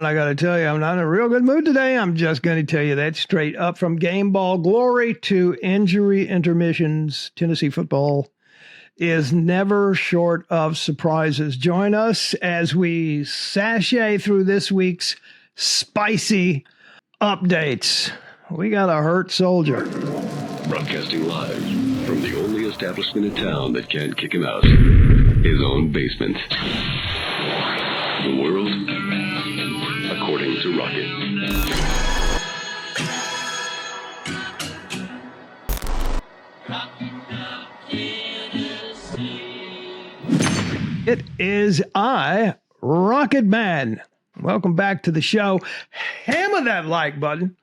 I got to tell you, I'm not in a real good mood today. I'm just going to tell you that straight up. From game ball glory to injury intermissions, Tennessee football is never short of surprises. Join us as we sashay through this week's spicy updates. We got a hurt soldier. Broadcasting live from the only establishment in town that can't kick him out, his own basement. The world according to Rocket. It is I, Rocket Man. Welcome back to the show. Hammer that like button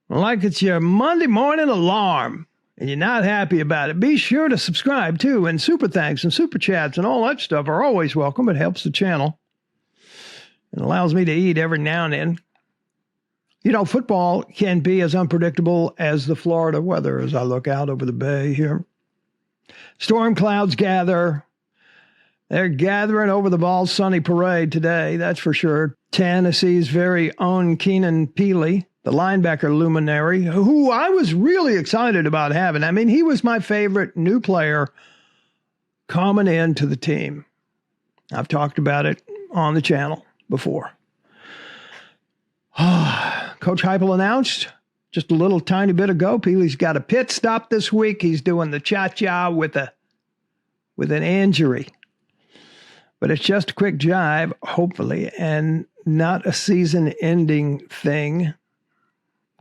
like it's your Monday morning alarm and you're not happy about it. Be sure to subscribe too, and super thanks and super chats and all that stuff are always welcome. It helps the channel. It allows me to eat every now and then. You know, football can be as unpredictable as the Florida weather as I look out over the bay here. Storm clouds gather. They're gathering over the Vols sunny parade today, that's for sure. Tennessee's very own Keenan Pili, the linebacker luminary, who I was really excited about having. I mean, he was my favorite new player coming into the team. I've talked about it on the channel before. Coach Heupel announced just a little tiny bit ago, Pili's got a pit stop this week. He's doing the cha-cha with an injury. But it's just a quick jive, hopefully, and not a season-ending thing.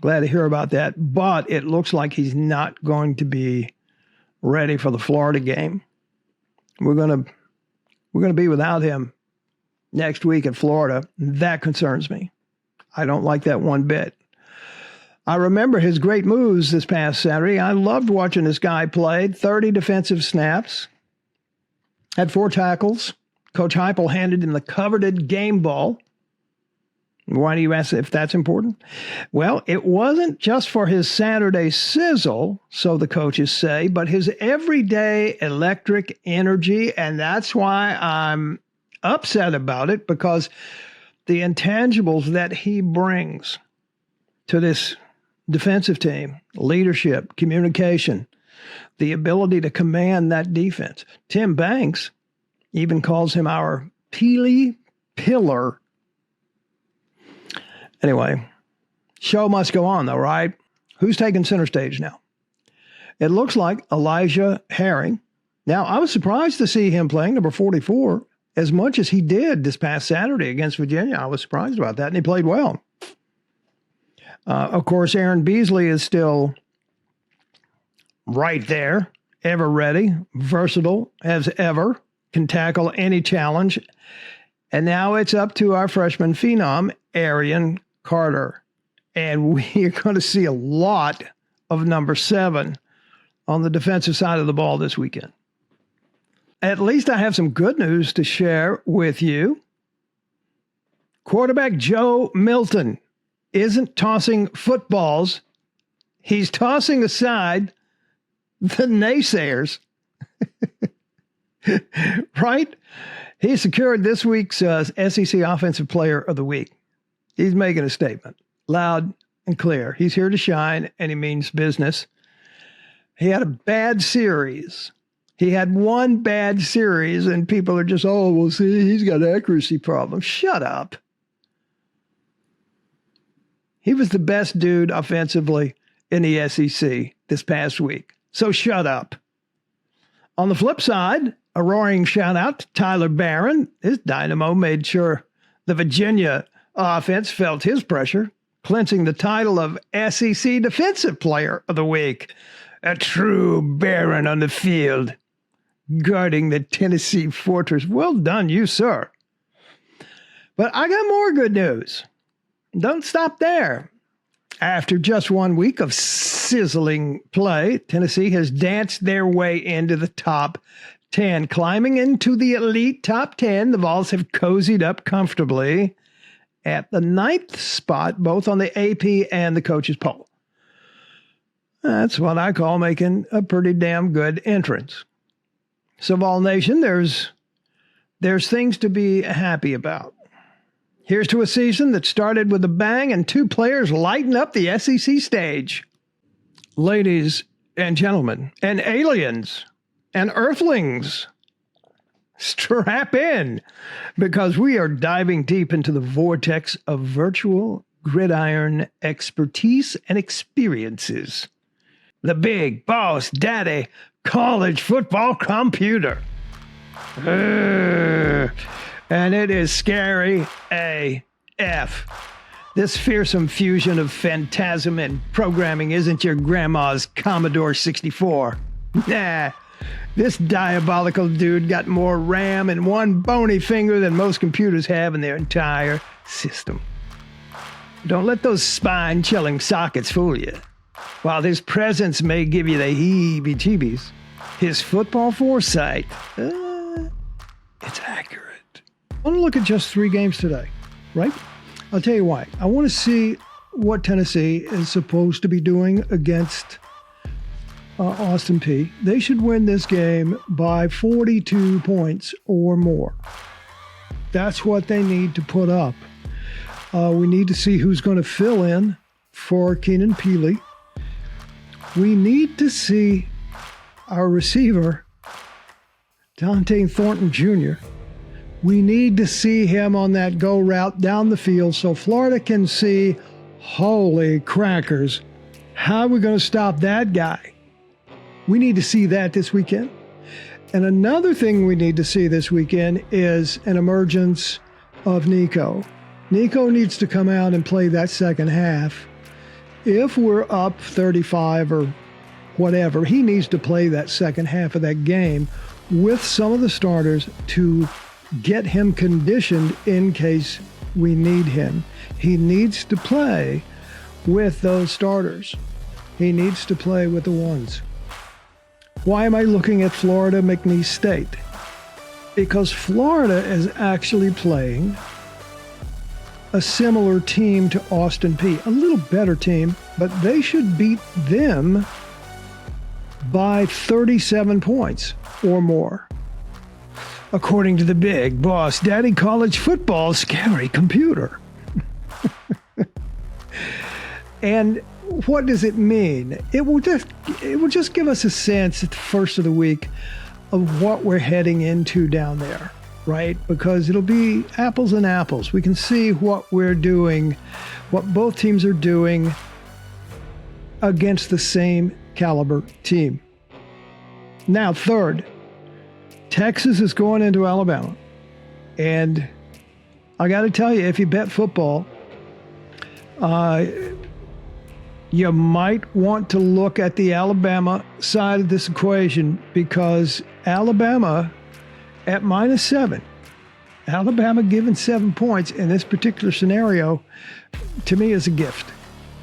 Glad to hear about that. But it looks like he's not going to be ready for the Florida game. We're gonna be without him next week at Florida. That concerns me. I don't like that one bit. I remember his great moves this past Saturday. I loved watching this guy play. 30 defensive snaps. Had 4 tackles. Coach Heupel handed him the coveted game ball. Why do you ask if that's important? Well, it wasn't just for his Saturday sizzle, so the coaches say, but his everyday electric energy, and that's why I'm upset about it, because the intangibles that he brings to this defensive team, leadership, communication, the ability to command that defense. Tim Banks even calls him our Pili-pillar. Anyway, show must go on though, right? Who's taking center stage now? It looks like Elijah Herring. Now, I was surprised to see him playing number 44 as much as he did this past Saturday against Virginia. I was surprised about that, and he played well. Of course, Aaron Beasley is still right there, ever ready, versatile as ever, can tackle any challenge. And now it's up to our freshman phenom, Arian Carter. And we are going to see a lot of number 7 on the defensive side of the ball this weekend. At least I have some good news to share with you. Quarterback Joe Milton isn't tossing footballs. He's tossing aside the naysayers. Right? He secured this week's SEC Offensive Player of the Week. He's making a statement, loud and clear. He's here to shine, and he means business. He had a bad series. He had one bad series, and people are just, oh, well, see, he's got accuracy problems. Shut up. He was the best dude offensively in the SEC this past week. So shut up. On the flip side, a roaring shout out to Tyler Barron. His dynamo made sure the Virginia offense felt his pressure, clinching the title of SEC Defensive Player of the Week. A true Baron on the field, guarding the Tennessee fortress. Well done, you, sir. But I got more good news. Don't stop there. After just 1 week of sizzling play, Tennessee has danced their way into the top 10. Climbing into the elite top 10, the Vols have cozied up comfortably at the 9th spot, both on the AP and the coaches poll. That's what I call making a pretty damn good entrance. So, Vol Nation, there's things to be happy about. Here's to a season that started with a bang and 2 players lighting up the SEC stage. Ladies and gentlemen, and aliens, and earthlings, strap in, because we are diving deep into the vortex of virtual gridiron expertise and experiences. The Big Boss Daddy College Football Computer. And it is scary AF. This fearsome fusion of phantasm and programming isn't your grandma's Commodore 64. Nah, this diabolical dude got more RAM in one bony finger than most computers have in their entire system. Don't let those spine-chilling sockets fool you. While his presence may give you the heebie-jeebies, his football foresight, it's accurate. I want to look at just 3 games today, right? I'll tell you why. I want to see what Tennessee is supposed to be doing against Austin Peay. They should win this game by 42 points or more. That's what they need to put up. We need to see who's going to fill in for Keenan Pili. We need to see our receiver, Dante Thornton Jr., we need to see him on that go route down the field so Florida can see, holy crackers, how are we going to stop that guy? We need to see that this weekend. And another thing we need to see this weekend is an emergence of Nico. Nico needs to come out and play that second half. If we're up 35 or whatever, he needs to play that second half of that game with some of the starters to get him conditioned in case we need him. He needs to play with those starters. He needs to play with the ones. Why am I looking at Florida McNeese State? Because Florida is actually playing a similar team to Austin Peay, a little better team, but they should beat them by 37 points or more, according to the Big Boss Daddy College Football Scary Computer. And what does it mean? It will just give us a sense at the first of the week of what we're heading into down there, right? Because it'll be apples and apples. We can see what we're doing, what both teams are doing against the same caliber team. Now, third, Texas is going into Alabama. And I got to tell you, if you bet football, you might want to look at the Alabama side of this equation, because Alabama at -7, Alabama given 7 points in this particular scenario, to me is a gift.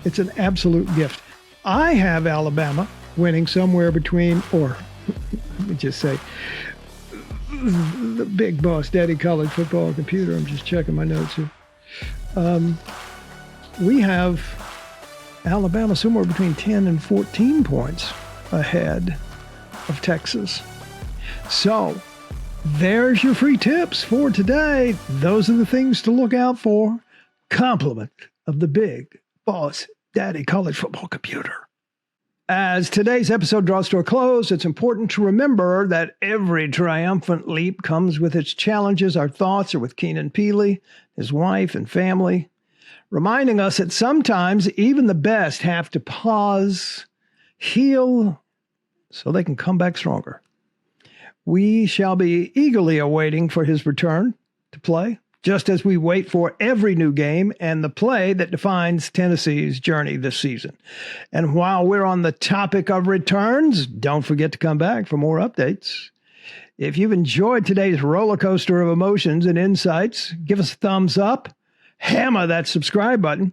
It's an absolute gift. I have Alabama winning somewhere between, or let me just say, the Big Boss Daddy College Football Computer. I'm just checking my notes here. We have Alabama somewhere between 10 and 14 points ahead of Texas. So there's your free tips for today. Those are the things to look out for. Compliment of the Big Boss Daddy College Football Computer. As today's episode draws to a close, it's important to remember that every triumphant leap comes with its challenges. Our thoughts are with Keenan Pili, his wife, and family, reminding us that sometimes even the best have to pause, heal, so they can come back stronger. We shall be eagerly awaiting for his return to play, just as we wait for every new game and the play that defines Tennessee's journey this season. And while we're on the topic of returns, don't forget to come back for more updates. If you've enjoyed today's roller coaster of emotions and insights, give us a thumbs up, hammer that subscribe button.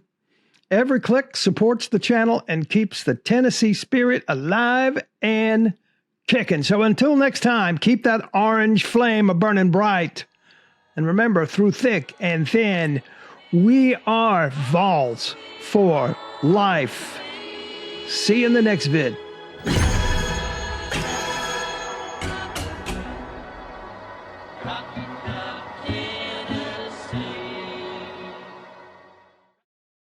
Every click supports the channel and keeps the Tennessee spirit alive and kicking. So until next time, keep that orange flame a-burning bright. And remember, through thick and thin, we are Vols for life. See you in the next vid.